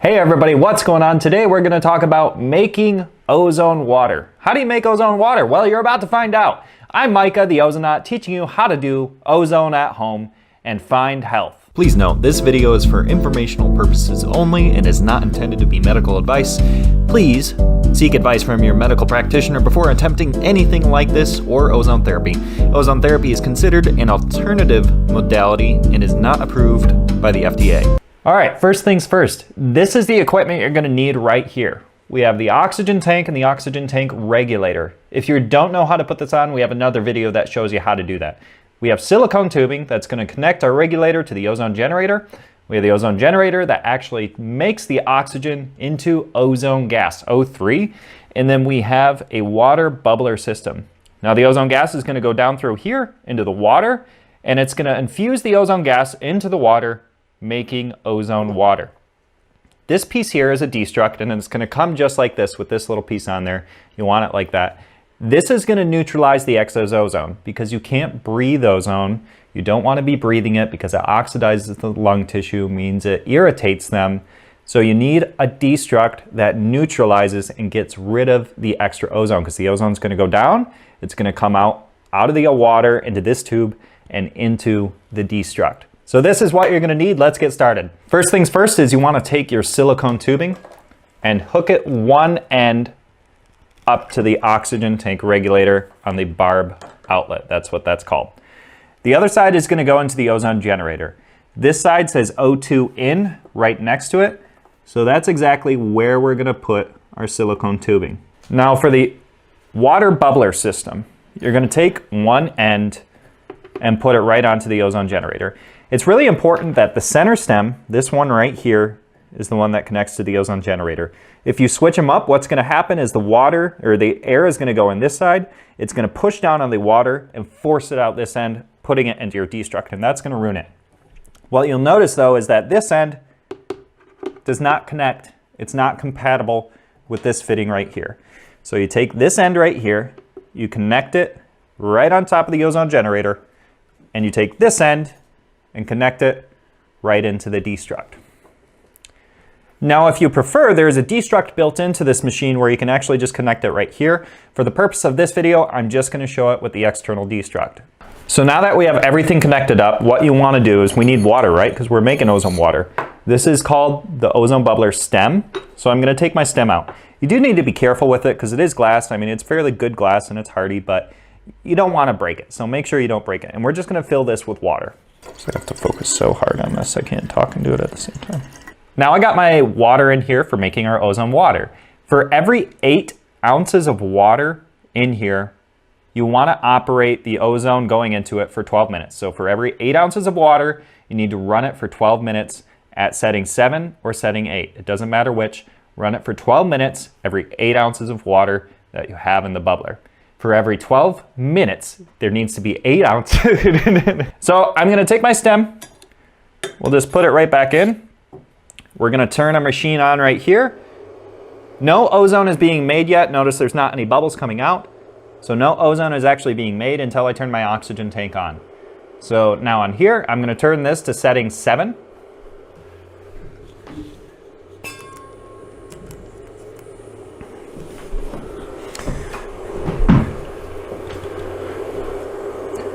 Hey everybody, what's going on? Today we're going to talk about making ozone water. How do you make ozone water? Well, you're about to find out. I'm Micah, the Ozonaut, teaching you how to do ozone at home and find health. Please note, this video is for informational purposes only and is not intended to be medical advice. Please seek advice from your medical practitioner before attempting anything like this or ozone therapy. Ozone therapy is considered an alternative modality and is not approved by the FDA. All right, first things first. This is the equipment you're going to need right here. We have the oxygen tank and the oxygen tank regulator. If you don't know how to put this on, we have another video that shows you how to do that. We have silicone tubing that's going to connect our regulator to the ozone generator. We have the ozone generator that actually makes the oxygen into ozone gas, O3. And then we have a water bubbler system. Now the ozone gas is going to go down through here into the water, and it's going to infuse the ozone gas into the water, making ozone water. This piece here is a destruct, and it's going to come just like this with this little piece on there. You want it like that. This is going to neutralize the excess ozone because you can't breathe ozone. You don't want to be breathing it because it oxidizes the lung tissue, means it irritates them. So you need a destruct that neutralizes and gets rid of the extra ozone, because the ozone is going to go down. It's going to come out of the water into this tube and into the destruct. So this is what you're going to need. Let's get started. First things first is you want to take your silicone tubing and hook it one end up to the oxygen tank regulator on the barb outlet. That's what that's called. The other side is going to go into the ozone generator. This side says O2 in right next to it. So that's exactly where we're going to put our silicone tubing. Now for the water bubbler system, you're going to take one end and put it right onto the ozone generator. It's really important that the center stem, this one right here, is the one that connects to the ozone generator. If you switch them up, what's going to happen is the water, or the air, is going to go in this side. It's going to push down on the water and force it out this end, putting it into your destruct, and that's going to ruin it. What you'll notice though is that this end does not connect. It's not compatible with this fitting right here. So you take this end right here, you connect it right on top of the ozone generator, and you take this end and connect it right into the destruct. Now, if you prefer, there's a destruct built into this machine where you can actually just connect it right here. For the purpose of this video, I'm just going to show it with the external destruct. So now that we have everything connected up, what you want to do is we need water, right? Because we're making ozone water. This is called the ozone bubbler stem. So I'm going to take my stem out. You do need to be careful with it because it is glass. I mean, it's fairly good glass and it's hardy, but you don't want to break it. So make sure you don't break it. And we're just going to fill this with water. So I have to focus so hard on this, I can't talk and do it at the same time. Now I got my water in here for making our ozone water. For every 8 ounces of water in here, you want to operate the ozone going into it for 12 minutes. So for every 8 ounces of water, you need to run it for 12 minutes at setting 7 or setting 8. It doesn't matter which. Run it for 12 minutes, every 8 ounces of water that you have in the bubbler. For every 12 minutes, there needs to be 8 ounces. So I'm going to take my stem. We'll just put it right back in. We're going to turn our machine on right here. No ozone is being made yet. Notice there's not any bubbles coming out. So no ozone is actually being made until I turn my oxygen tank on. So now on here, I'm going to turn this to setting 7.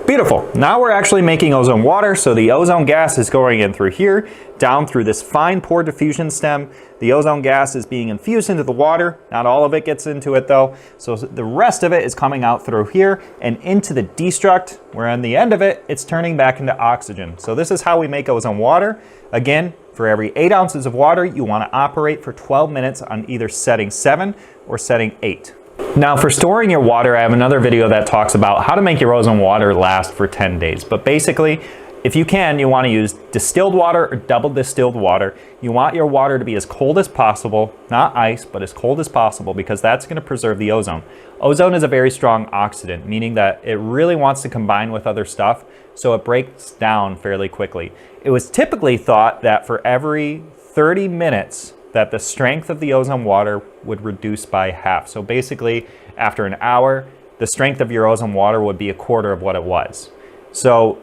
Beautiful. Now we're actually making ozone water, so the ozone gas is going in through here, down through this fine pore diffusion stem. The ozone gas is being infused into the water. Not all of it gets into it though, so the rest of it is coming out through here and into the destruct, where on the end of it, it's turning back into oxygen. So this is how we make ozone water. Again, for every 8 ounces of water, you want to operate for 12 minutes on either setting 7 or setting 8. Now for storing your water, I have another video that talks about how to make your ozone water last for 10 days. But basically, if you can, you want to use distilled water or double distilled water. You want your water to be as cold as possible, not ice, but as cold as possible, because that's going to preserve the ozone. Ozone is a very strong oxidant, meaning that it really wants to combine with other stuff, so it breaks down fairly quickly. It was typically thought that for every 30 minutes, that the strength of the ozone water would reduce by half. So basically, after an hour, the strength of your ozone water would be a quarter of what it was. So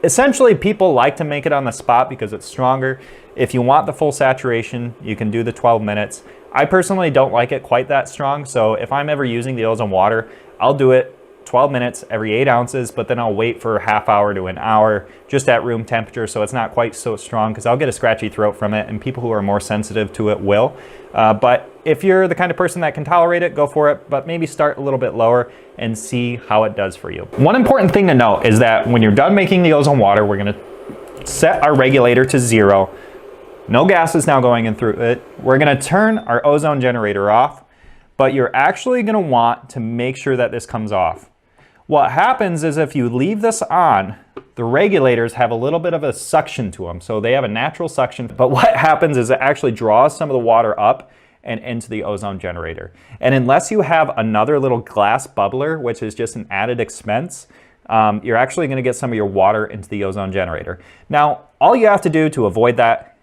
essentially, people like to make it on the spot because it's stronger. If you want the full saturation, you can do the 12 minutes. I personally don't like it quite that strong, so if I'm ever using the ozone water, I'll do it 12 minutes every 8 ounces, but then I'll wait for a half hour to an hour just at room temperature, so it's not quite so strong, because I'll get a scratchy throat from it, and people who are more sensitive to it will. But if you're the kind of person that can tolerate it, go for it, but maybe start a little bit lower and see how it does for you. One important thing to note is that when you're done making the ozone water, we're gonna set our regulator to 0. No gas is now going in through it. We're gonna turn our ozone generator off, but you're actually gonna want to make sure that this comes off. What happens is if you leave this on, the regulators have a little bit of a suction to them. So they have a natural suction, but what happens is it actually draws some of the water up and into the ozone generator. And unless you have another little glass bubbler, which is just an added expense, you're actually gonna get some of your water into the ozone generator. Now, all you have to do to avoid that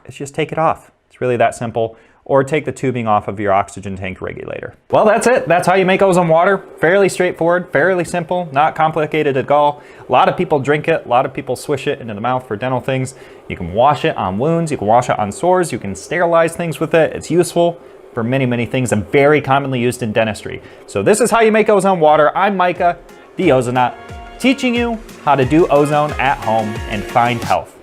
is just take it off. It's really that simple. Or take the tubing off of your oxygen tank regulator. Well, that's it. That's how you make ozone water. Fairly straightforward, fairly simple, not complicated at all. A lot of people drink it. A lot of people swish it into the mouth for dental things. You can wash it on wounds. You can wash it on sores. You can sterilize things with it. It's useful for many, many things and very commonly used in dentistry. So this is how you make ozone water. I'm Micah, the Ozonaut, teaching you how to do ozone at home and find health.